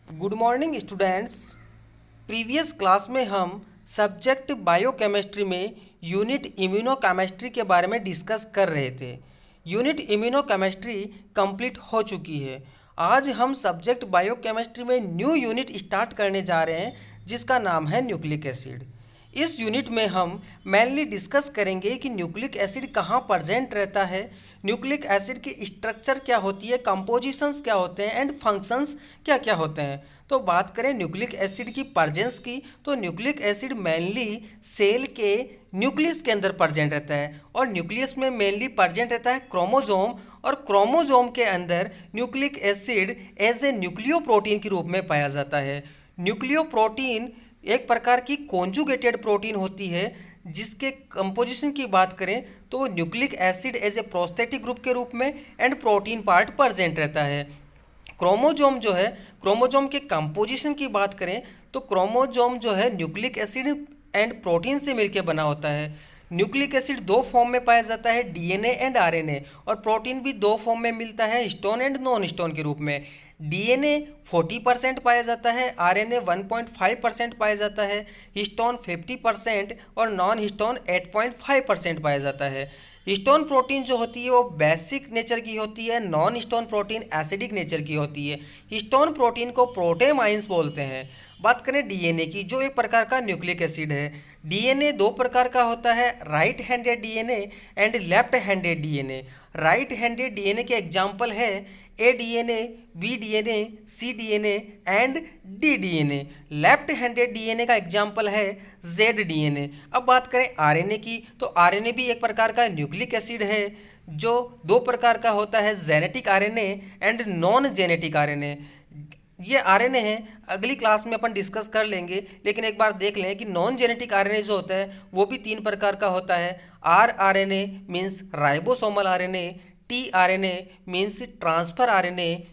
Good morning students. Previous class में हम subject biochemistry में यूनिट इम्यूनोकेमिस्ट्री के बारे में डिस्कस कर रहे थे। यूनिट इम्यूनोकेमिस्ट्री कंप्लीट हो चुकी है। आज हम सब्जेक्ट बायोकेमिस्ट्री में न्यू यूनिट स्टार्ट करने जा रहे हैं जिसका नाम है न्यूक्लिक एसिड। इस यूनिट में हम मेनली डिस्कस करेंगे कि न्यूक्लिक एसिड कहाँ प्रेजेंट रहता है, न्यूक्लिक एसिड की स्ट्रक्चर क्या होती है, कंपोजिशंस क्या होते हैं एंड फंक्शंस क्या क्या होते हैं। तो बात करें न्यूक्लिक एसिड की प्रेजेंस की, तो न्यूक्लिक एसिड मेनली सेल के न्यूक्लियस के अंदर प्रेजेंट रहता है और न्यूक्लियस में मेनली प्रेजेंट रहता है क्रोमोजोम, और क्रोमोजोम के अंदर nucleic acid as a nucleoprotein के रूप में पाया जाता है। न्यूक्लियो प्रोटीन एक प्रकार की कॉन्जुगेटेड प्रोटीन होती है जिसके कंपोजिशन की बात करें तो nucleic acid as a prosthetic group के रूप में एंड प्रोटीन पार्ट प्रेजेंट रहता है। क्रोमोजोम जो है, क्रोमोजोम के कंपोजिशन की बात करें तो क्रोमोजोम जो है न्यूक्लिक एसिड एंड प्रोटीन से मिलकर बना होता है। न्यूक्लिक एसिड दो फॉर्म में पाया जाता है, डीएनए एंड आरएनए, और प्रोटीन भी दो फॉर्म में मिलता है, हिस्टोन एंड नॉन हिस्टोन के रूप में। डीएनए 40% पाया जाता है, आरएनए 1.5% पाया जाता है, हिस्टोन 50% और नॉन हिस्टोन 8.5% पाया जाता है। हिस्टोन प्रोटीन जो होती है वो बेसिक नेचर की होती है, non histone protein acidic nature की होती है। हिस्टोन प्रोटीन को प्रोटेमाइंस बोलते हैं। बात करें डीएनए की, जो एक प्रकार का न्यूक्लिक एसिड है। डीएनए दो प्रकार का होता है, right handed DNA and left handed DNA. Right handed DNA के एग्जांपल है A DNA, B DNA, C DNA and D DNA. Left handed DNA का एग्जांपल है जेड डीएनए। अब बात करें आरएनए की, तो आरएनए भी एक प्रकार का न्यूक्लिक एसिड है जो दो प्रकार का होता है, genetic RNA and non genetic RNA. ये आरएनए है, अगली क्लास में अपन डिस्कस कर लेंगे, लेकिन एक बार देख लें कि नॉन जेनेटिक आरएनए जो होता है वो भी तीन प्रकार का होता है। R RNA means ribosomal RNA, t RNA means transfer RNA,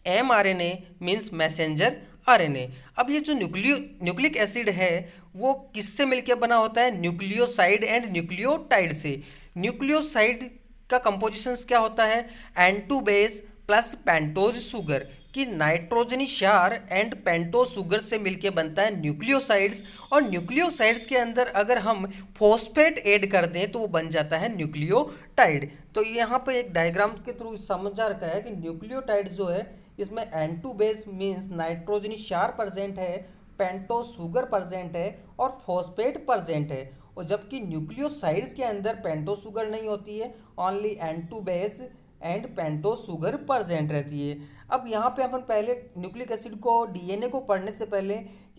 m RNA means messenger RNA. अब ये जो न्यूक्लिक एसिड है वो किससे मिलकर बना होता है? न्यूक्लियोसाइड एंड न्यूक्लियोटाइड से। न्यूक्लियोसाइड का कंपोजिशंस क्या होता है? N two base plus pentose sugar, कि नाइट्रोजनी क्षार एंड पेंटोज शुगर से मिलके बनता है न्यूक्लियोसाइड्स। और न्यूक्लियोसाइड्स के अंदर अगर हम फॉस्फेट ऐड कर दें तो वो बन जाता है न्यूक्लियोटाइड। तो यहाँ पे एक डायग्राम के थ्रू समझा रखा है कि न्यूक्लियोटाइड जो है इसमें N2 बेस मीन्स नाइट्रोजनी क्षार प्रेजेंट है, पेंटोज शुगर प्रेजेंट है और फॉस्फेट प्रेजेंट है। और जबकि न्यूक्लियोसाइड्स के अंदर पेंटोज शुगर नहीं होती है, only N2 base and pentose sugar present रहती है। अब यहाँ पे अपन पहले न्यूक्लिक एसिड को, डीएनए को पढ़ने से पहले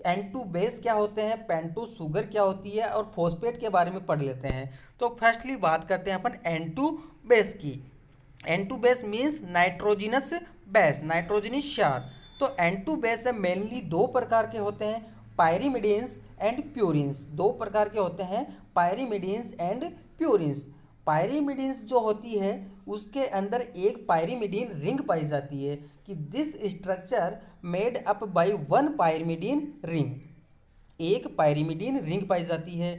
N2 बेस क्या होते हैं, पेंटोज शुगर क्या होती है और फॉस्फेट के बारे में पढ़ लेते हैं। तो फर्स्टली बात करते हैं अपन N2 बेस की। N2 base means nitrogenous base, नाइट्रोजनी क्षार। तो N2 बेस है मेनली दो प्रकार के होते हैं, पायरीमिडीन्स एंड प्यूरिन्स। दो प्रकार के होते हैं, पायरीमिडीन्स एंड प्यूरिन्स। पायरीमिडीन्स जो होती है उसके अंदर एक पायरीमिडीन रिंग पाई जाती है, कि this structure made up by one pyrimidine ring. एक पायरीमिडीन रिंग पाई जाती है।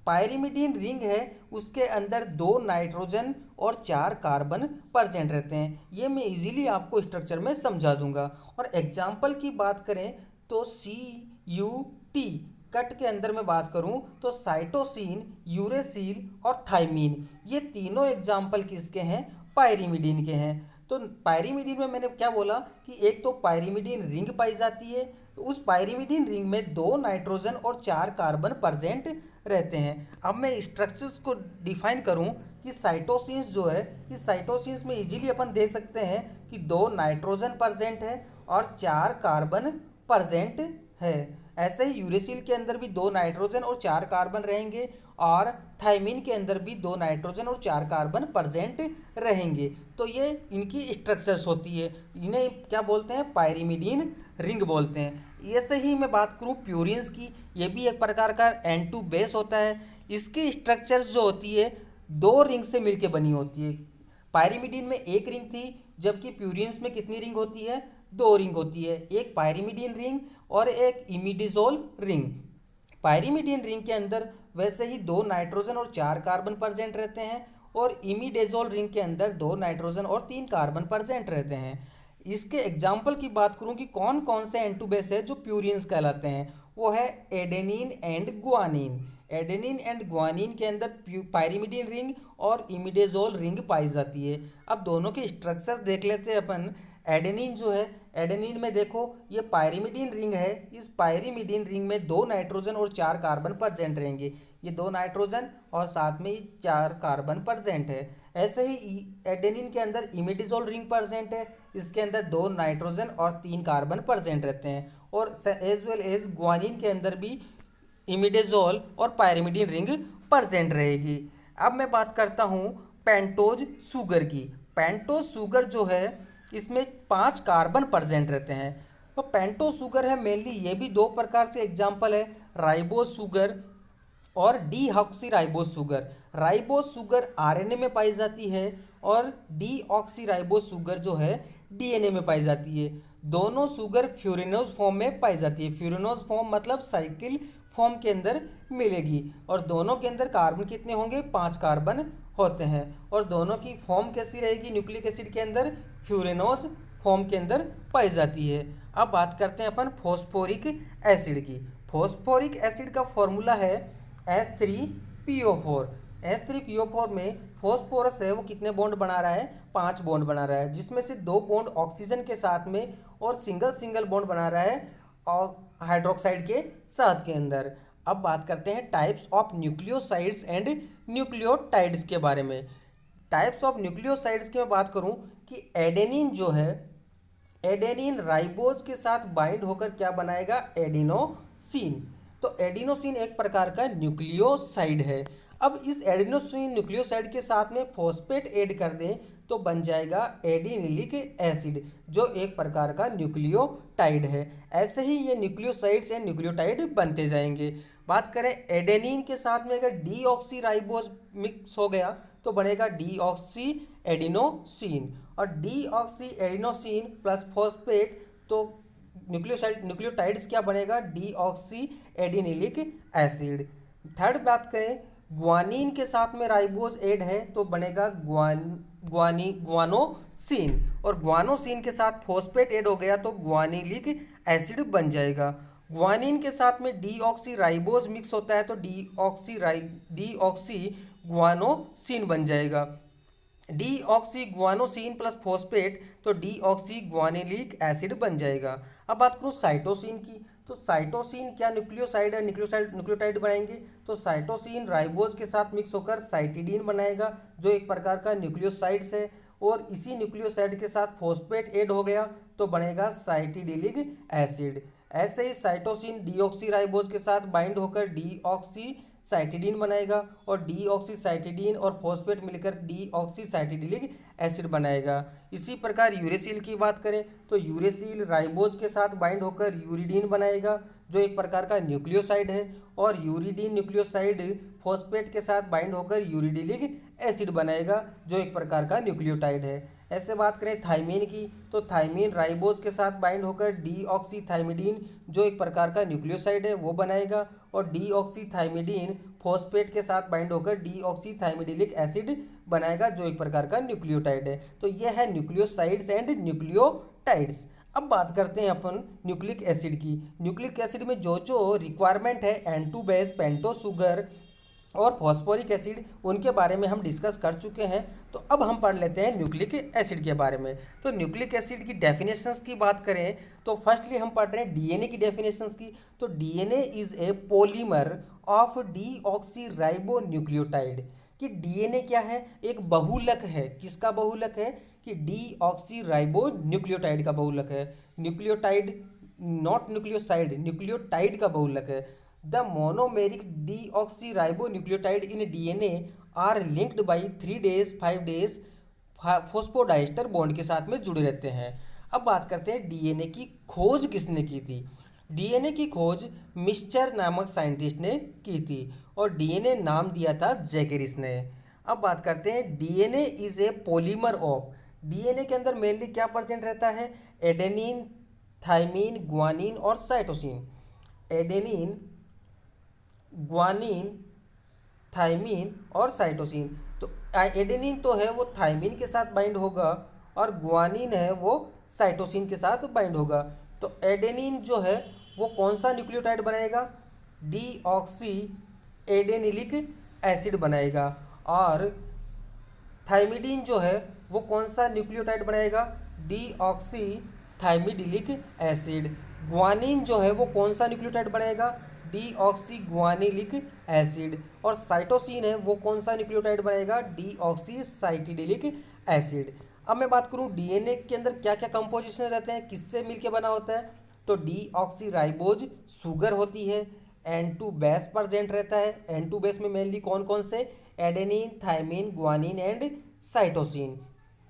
पायरीमिडीन रिंग है उसके अंदर दो नाइट्रोजन और चार कार्बन प्रेजेंट रहते हैं। ये मैं इजीली आपको स्ट्रक्चर में समझा दूंगा। और एग्जाम्पल की बात करें तो CUT कट के अंदर मैं बात करूं तो साइटोसिन, यूरेसिल और थाइमीन, ये तीनों एग्जाम्पल किसके हैं? पायरीमिडीन के हैं। तो पायरीमिडीन में मैंने क्या बोला कि एक तो पायरीमिडीन रिंग पाई जाती है, तो उस पायरीमिडीन रिंग में दो नाइट्रोजन और चार कार्बन प्रेजेंट रहते हैं। अब मैं स्ट्रक्चर्स को डिफाइन करूं कि साइटोसिन्स जो है, इस साइटोसिन्स में इजीली अपन देख सकते हैं कि दो नाइट्रोजन प्रेजेंट है और चार कार्बन प्रेजेंट है। ऐसे ही यूरेसिल के अंदर भी दो नाइट्रोजन और चार कार्बन रहेंगे और थाइमीन के अंदर भी दो नाइट्रोजन और चार कार्बन प्रेजेंट रहेंगे। तो ये इनकी स्ट्रक्चर्स होती है, इन्हें क्या बोलते हैं? पायरीमिडीन रिंग बोलते हैं। ऐसे ही मैं बात करूं प्यूरिन्स की, ये भी एक प्रकार का N2 बेस होता है। इसकी स्ट्रक्चर्स जो होती है दो रिंग से मिलके बनी होती है। पायरीमिडीन में एक रिंग थी, जबकि प्यूरिन्स में कितनी रिंग होती है? दो रिंग होती है, एक पायरीमिडीन रिंग और एक इमिडिजोल रिंग। पायरीमिडीन रिंग के अंदर वैसे ही दो नाइट्रोजन और चार कार्बन प्रेजेंट रहते हैं और इमिडेजोल रिंग के अंदर दो नाइट्रोजन और तीन कार्बन प्रेजेंट रहते हैं। इसके एग्जाम्पल की बात करूं कि कौन कौन से N2 बेस है जो प्यूरिन्स कहलाते हैं, वो है adenine and guanine. Adenine and guanine के अंदर पायरिमिडीन रिंग और इमिडेजोल रिंग पाई जाती है। अब दोनों के स्ट्रक्चर देख लेते हैं अपन। एडेनिन जो है, एडेनिन में देखो ये पायरिमिडीन रिंग है। इस पायरिमिडीन रिंग में 2 नाइट्रोजन और 4 कार्बन प्रेजेंट रहेंगे। ये 2 नाइट्रोजन और साथ में ही 4 कार्बन प्रेजेंट है। ऐसे ही एडेनिन के अंदर इमिडिजोल रिंग प्रेजेंट है। इसके अंदर 2 नाइट्रोजन और 3 कार्बन प्रेजेंट रहते हैं। और एज वेल एज गुआनिन के अंदर भी इमिडेजोल और पायरिमिडीन रिंग प्रेजेंट रहेगी। अब मैं बात करता हूँ पेंटोज शुगर की। पेंटोज शुगर जो है इसमें 5 कार्बन प्रेजेंट रहते हैं। तो पेंटोज शुगर है मेनली, ये भी 2 प्रकार से एग्जाम्पल है, राइबोज शुगर और deoxyribose sugar. Ribose sugar RNA में पाई जाती है और डीऑक्सीराइबोज शुगर जो है डीएनए में पाई जाती है। दोनों शुगर फ्यूरिनोज फॉर्म में पाई जाती है। फ्यूरिनोज फॉर्म मतलब साइकिल फॉर्म के अंदर मिलेगी। और दोनों के अंदर कार्बन कितने होंगे, 5 कार्बन होते हैं। और दोनों की फॉर्म कैसी रहेगी, न्यूक्लिक एसिड के अंदर फ्यूरिनोज फॉर्म के अंदर पाई जाती है। अब बात करते हैं अपन फॉस्फोरिक एसिड की। फॉस्फोरिक एसिड का फॉर्मूला है H3PO4। H3PO4 में फॉस्फोरस है वो कितने बॉन्ड बना रहा है, 5 बॉन्ड बना रहा है, जिसमें से 2 बॉन्ड ऑक्सीजन के साथ में और सिंगल बॉन्ड बना रहा है और हाइड्रोक्साइड के साथ के अंदर। अब बात करते हैं types of nucleosides and nucleotides के बारे में। टाइप्स ऑफ न्यूक्लियोसाइड्स की मैं बात करूं कि एडेनिन जो है, एडेनिन राइबोज के साथ बाइंड होकर क्या बनाएगा, एडिनोसिन। तो एडिनोसिन एक प्रकार का न्यूक्लियोसाइड है। अब इस एडिनोसिन न्यूक्लियोसाइड के साथ में फॉस्फेट ऐड कर दें तो बन जाएगा एडिनिलिक एसिड, जो एक प्रकार का न्यूक्लियोटाइड है। ऐसे ही ये न्यूक्लियोसाइड्स एंड न्यूक्लियोटाइड बनते जाएंगे। बात करें एडेनिन के साथ में अगर डीऑक्सीराइबोज मिक्स हो गया तो बनेगा डीऑक्सी एडिनोसिन, और डीऑक्सी एडिनोसिन प्लस फॉस्फेट तो न्यूक्लियोटाइड्स क्या बनेगा, डीऑक्सी एडिनिलिक एसिड। थर्ड बात करें ग्वानिन के साथ में राइबोज ऐड है तो बनेगा ग्वानोसिन, और ग्वानोसिन के साथ फॉस्फेट ऐड हो गया तो ग्वानिलिक एसिड बन जाएगा। ग्वानिन के साथ में डीऑक्सी राइबोज मिक्स होता है तो डीऑक्सी ग्वानोसिन बन जाएगा। डीऑक्सी ग्वानोसिन प्लस फॉस्फेट तो डीऑक्सी ग्वानिलिक एसिड बन जाएगा। अब बात करूँ साइटोसिन की, तो साइटोसिन क्या न्यूक्लियोसाइड है, न्यूक्लियोटाइड बनाएंगे तो साइटोसिन राइबोज के साथ मिक्स होकर साइटिडीन बनाएगा, जो एक प्रकार का न्यूक्लियोसाइड्स है। और इसी न्यूक्लियोसाइड के साथ फॉस्फेट ऐड हो गया तो बनेगा साइटिडिलिक एसिड। ऐसे ही साइटोसिन डीऑक्सीराइबोज के साथ बाइंड होकर डीऑक्सी साइटिडीन बनाएगा, और डीऑक्सीसाइटिडीन और फॉस्फेट मिलकर डीऑक्सीसाइटिडिलिक एसिड बनाएगा। इसी प्रकार यूरेसिल की बात करें तो यूरेसिल राइबोज के साथ बाइंड होकर यूरिडीन बनाएगा, जो एक प्रकार का न्यूक्लियोसाइड है, और यूरिडीन न्यूक्लियोसाइड फॉस्फेट के साथ बाइंड होकर यूरिडिलिक एसिड बनाएगा, जो एक प्रकार का न्यूक्लियोटाइड है। ऐसे बात करें थाइमीन की, तो थाइमीन राइबोज के साथ बाइंड होकर डीऑक्सीथाइमिडीन, जो एक प्रकार का न्यूक्लियोसाइड है, वो बनाएगा, और डीऑक्सीथाइमिडीन फॉस्फेट के साथ बाइंड होकर डीऑक्सीथाइमिडिलिक एसिड बनाएगा, जो एक प्रकार का न्यूक्लियोटाइड है। तो यह है न्यूक्लियोसाइड्स एंड न्यूक्लियोटाइड्स। अब बात करते हैं अपन न्यूक्लिक एसिड की। न्यूक्लिक एसिड में जो जो रिक्वायरमेंट है N2 बेस, पेंटोज शुगर और फॉस्फोरिक एसिड, उनके बारे में हम डिस्कस कर चुके हैं। तो अब हम पढ़ लेते हैं न्यूक्लिक एसिड के बारे में। तो न्यूक्लिक एसिड की डेफिनेशंस की बात करें तो फर्स्टली हम पढ़ रहे हैं डीएनए की डेफिनेशंस की। तो DNA is a polymer of deoxyribo nucleotide, कि डीएनए क्या है, एक बहुलक है। किसका बहुलक है, कि डीऑक्सीराइबो न्यूक्लियोटाइड का बहुलक है। न्यूक्लियोटाइड नॉट न्यूक्लियोसाइड, न्यूक्लियोटाइड का बहुलक है। The monomeric deoxyribonucleotide in DNA are linked by 3 days 5 days phosphodiester bond के साथ में जुड़े रहते हैं। अब बात करते हैं डीएनए की खोज किसने की थी। डीएनए की खोज मिस्चर नामक साइंटिस्ट ने की थी, और डीएनए नाम दिया था जैकेरिस ने। अब बात करते हैं DNA is a polymer of. DNA के अंदर मेनली क्या प्रेजेंट रहता है, एडेनिन, थाइमीन, ग्वानिन और साइटोसिन। एडेनिन, ग्वानिन, थाइमीन और साइटोसिन। तो एडेनिन तो है वो थाइमीन के साथ बाइंड होगा, और गुआनिन है वो साइटोसिन के साथ बाइंड होगा। तो एडेनिन जो है वो कौन सा न्यूक्लियोटाइड बनाएगा, डीऑक्सी एडेनिलिक एसिड बनाएगा। और थाइमिडीन जो है वो कौन सा न्यूक्लियोटाइड बनाएगा, डीऑक्सी थाइमिडिलिक एसिड। ग्वानिन जो है वो कौन सा न्यूक्लियोटाइड बनाएगा, डीऑक्सी ग्वानिलिक एसिड। और साइटोसिन है वो कौन सा न्यूक्लियोटाइड बनाएगा, डीऑक्सी साइटिडिलिक एसिड। अब मैं बात करूं डीएनए के अंदर क्या क्या कंपोजिशन रहते हैं, किससे मिलके बना होता है, तो डीऑक्सी राइबोज शुगर होती है, N2 बेस प्रेजेंट रहता है। N2 बेस में मेनली कौन कौन से, adenine, thymine, guanine and cytosine.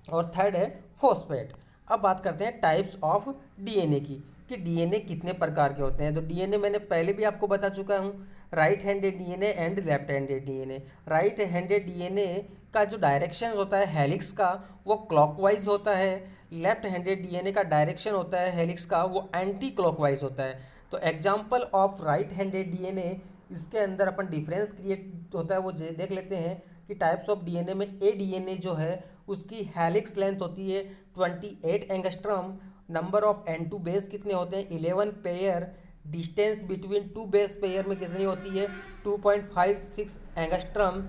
और थर्ड है फॉस्फेट। अब बात करते हैं टाइप्स ऑफ डीएनए की, कि डीएनए कितने प्रकार के होते हैं। तो डीएनए मैंने पहले भी आपको बता चुका हूँ, right handed DNA and left handed DNA. Right handed DNA का जो डायरेक्शन होता है हेलिक्स का वो क्लॉकवाइज होता है। लेफ्ट हैंडेड डीएनए का डायरेक्शन होता है हेलिक्स का वो एंटी क्लॉकवाइज होता है। तो example of right handed DNA, इसके अंदर अपन डिफरेंस क्रिएट होता है वो देख लेते हैं कि टाइप्स ऑफ डीएनए में ए डीएनए जो है उसकी हेलिक्स लेंथ होती है 28 angstrom. Number of N2 base कितने होते हैं, 11 pair. Distance between two base pair में कितनी होती है, 2.56 एंगस्ट्रम।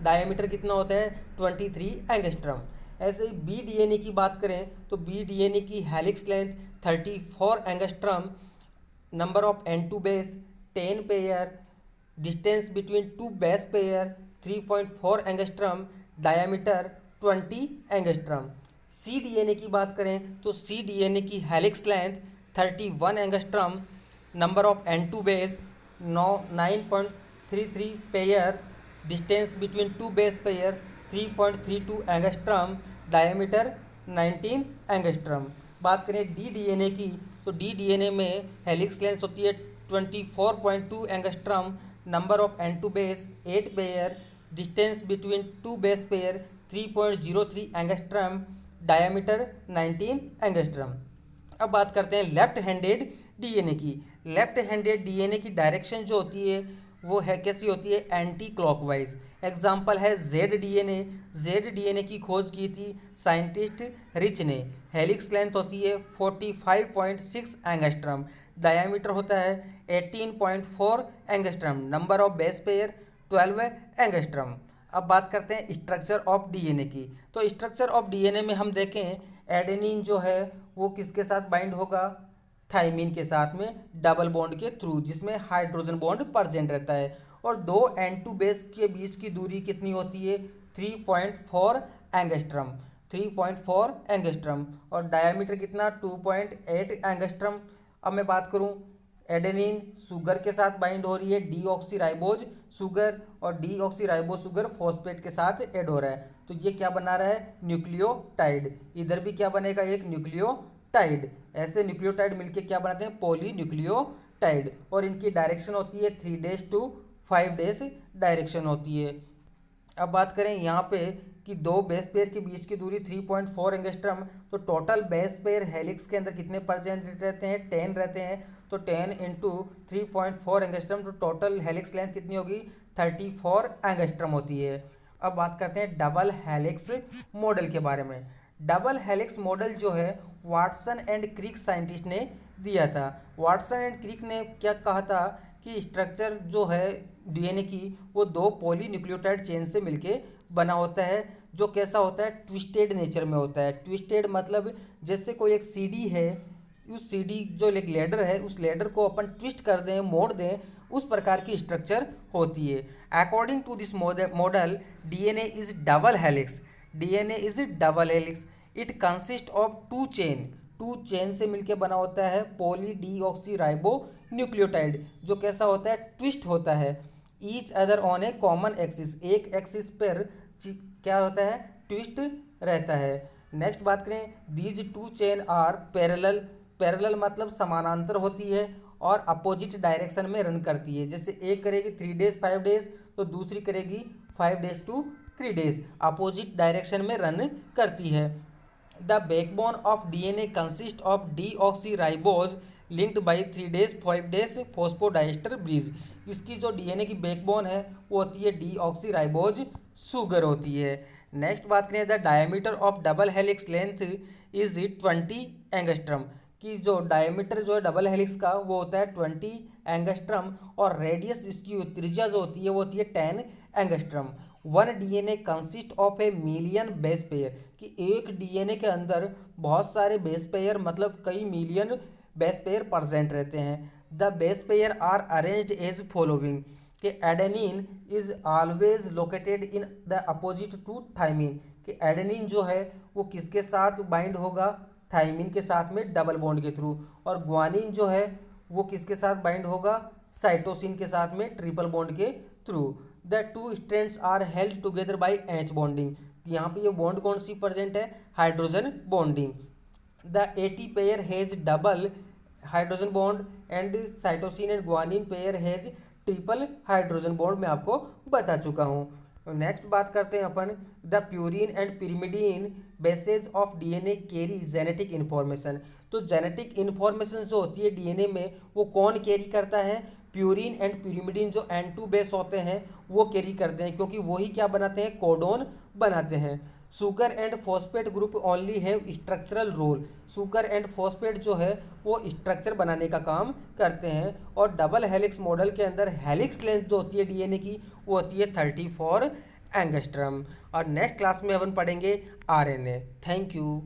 डायमीटर कितना होता है, 23 एंगस्ट्रम। ऐसे ही बी डीएनए की बात करें तो बी डीएनए की helix length 34 angstrom. Number of N2 base 10 pair. Distance between two base pair 3.4 angstrom. Diameter 20 angstrom. C DNA की बात करें तो सी डीएनए की helix length 31 angstrom. Number of N2 base 9.33 pair. Distance between two base pair 3.32 angstrom. Diameter 19 angstrom. बात करें D DNA की तो D DNA में हेलिक्स लेंथ होती है 24.2 angstrom. Number of N2 base 8 pair. Distance between two base pair 3.03 angstrom. Diameter 19 angstrom. अब बात करते हैं लेफ्ट हैंडेड डीएनए की। लेफ्ट हैंडेड डीएनए की डायरेक्शन जो होती है वो है कैसी होती है, एंटी क्लॉकवाइज। एग्जाम्पल है जेड डीएनए। जेड डीएनए की खोज की थी साइंटिस्ट रिच ने। हेलिक्स लेंथ होती है 45.6 एंगस्ट्रम। डायमीटर होता है 18.4 angstrom. Number of base pair 12 angstrom. अब बात करते हैं स्ट्रक्चर ऑफ डीएनए की। तो स्ट्रक्चर ऑफ डीएनए में हम देखें एडेनिन जो है वो किसके साथ बाइंड होगा, थाइमिन के साथ में डबल बॉन्ड के थ्रू, जिसमें हाइड्रोजन बॉन्ड प्रेजेंट रहता है। और दो N2 बेस के बीच की दूरी कितनी होती है, 3.4 एंगस्ट्रम। 3.4 एंगस्ट्रम। और डायमीटर कितना, 2.8 एंगस्ट्रम। अब मैं बात करूं एडेनिन शुगर के साथ बाइंड हो रही है, डीऑक्सी राइबोज शुगर, और डीऑक्सी राइबोज शुगर फॉस्फेट के साथ ऐड हो रहा है। तो ये क्या बना रहा है, न्यूक्लियोटाइड। इधर भी क्या बनेगा, एक न्यूक्लियोटाइड। ऐसे न्यूक्लियोटाइड मिलके क्या बनाते हैं, पॉलीन्यूक्लियोटाइड। और इनकी डायरेक्शन होती है 3 डेज टू 5 डेज डायरेक्शन होती है। अब बात करें यहाँ पे कि दो बेस पेयर के बीच की दूरी 3.4 एंगस्ट्रम। तो टोटल बेस पेयर हेलिक्स के अंदर कितने परसेंट रहते हैं, 10 रहते हैं। तो 10 इंटू 3.4 एंगस्ट्रम, तो टोटल हेलिक्स लेंथ कितनी होगी, 34 एंगस्ट्रम होती है। अब बात करते हैं डबल हेलिक्स मॉडल के बारे में। डबल हेलिक्स मॉडल जो है वाटसन एंड क्रिक साइंटिस्ट ने दिया था। वाटसन एंड क्रिक ने क्या कहा था कि स्ट्रक्चर जो है डीएनए की वो दो पॉलीन्यूक्लियोटाइड चेन से मिलके बना होता है, जो कैसा होता है, ट्विस्टेड नेचर में होता है। ट्विस्टेड मतलब जैसे कोई एक सीडी है, उस सीडी जो एक लेडर है उस लेडर को अपन ट्विस्ट कर दें, मोड़ दें, उस प्रकार की स्ट्रक्चर होती है। According to this model DNA is double helix. DNA is double helix. It consist of two chain से मिलके बना होता है पॉली डीऑक्सी राइबो न्यूक्लियोटाइड, जो कैसा होता है, ट्विस्ट होता है। Each other on A common axis, एक एक्सिस पर क्या होता है, ट्विस्ट रहता है। नेक्स्ट बात करें, these two chain are parallel. Parallel मतलब समानांतर होती है और अपोजिट डायरेक्शन में रन करती है। जैसे एक करेगी 3 डेज 5 डेज, तो दूसरी करेगी 5 dash to 3 dash, opposite direction में रन करती है। The backbone of DNA consist of deoxyribose linked by 3 dash 5 dash phosphodiester bridge. इसकी जो डीएनए की बैकबोन है वो होती है डीऑक्सीराइबोज शुगर होती है। नेक्स्ट बात करें, the diameter of double helix length is 20 angstrom, कि जो डायमीटर जो है डबल हेलिक्स का वो होता है 20 एंगस्ट्रम, और रेडियस इसकी त्रिज्या जो होती है वो होती है 10 angstrom. One DNA consist of a million base pair, कि एक डीएनए के अंदर बहुत सारे बेस पेयर मतलब कई मिलियन बेस पेयर प्रेजेंट रहते हैं। The base pair are arranged as following, कि adenine is always located in the opposite to thymine, कि एडेनिन जो है वो किसके साथ बाइंड होगा, थाइमिन के साथ में डबल बॉन्ड के थ्रू, और ग्वानिन जो है वो किसके साथ बाइंड होगा, साइटोसिन के साथ में ट्रिपल बॉन्ड के through. The two strands are held together by H bonding, यहाँ पे ये बॉन्ड कौन सी प्रेजेंट है, hydrogen bonding. The AT pair has double hydrogen bond and cytosine and guanine pair has triple hydrogen bond, मैं आपको बता चुका हूँ। नेक्स्ट बात करते हैं अपन, the purine and pyrimidine bases of DNA carry genetic information, तो जेनेटिक इन्फॉर्मेशन जो होती है डीएनए में वो कौन कैरी करता है, प्यूरिन एंड पिरिमिडीन जो N2 बेस होते हैं वो कैरी करते हैं, क्योंकि वही क्या बनाते हैं, कोडोन बनाते हैं। Sugar and phosphate group only have structural role, sugar and phosphate जो है वो स्ट्रक्चर बनाने का काम करते हैं, और डबल हेलिक्स मॉडल के अंदर हेलिक्स लेंथ जो होती है डीएनए की वो होती है 34 एंगस्ट्रम। और नेक्स्ट क्लास में अपन पढ़ेंगे आरएनए। Thank you.